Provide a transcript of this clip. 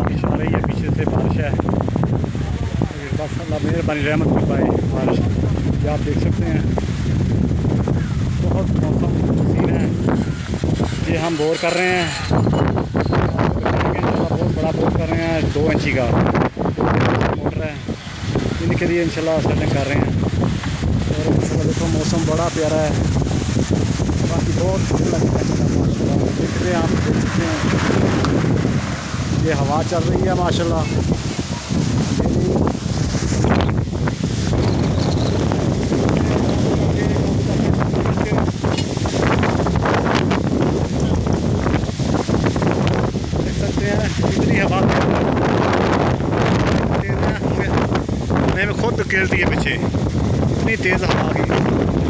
बारिश आ रही है, पीछे से बारिश है। बस अल्लाह मेहरबानी रहमत कर पाए बारिश। ये आप देख सकते हैं बहुत मौसम हसीन है। ये हम बोर कर रहे हैं, बहुत बड़ा बोर कर रहे हैं, 2 इंची का मोटर है, इनके लिए इंशाल्लाह सेटिंग कर रहे हैं। और इंशाल्लाह देखो मौसम बड़ा प्यारा है, बाकी बहुत देख रहे हैं, आप देख सकते हैं ये हवा चल रही है माशाल्लाह। देख सकते हैं इतनी हवा हमें खुद गिर दी है पीछे, इतनी तेज़ हवा आ गई।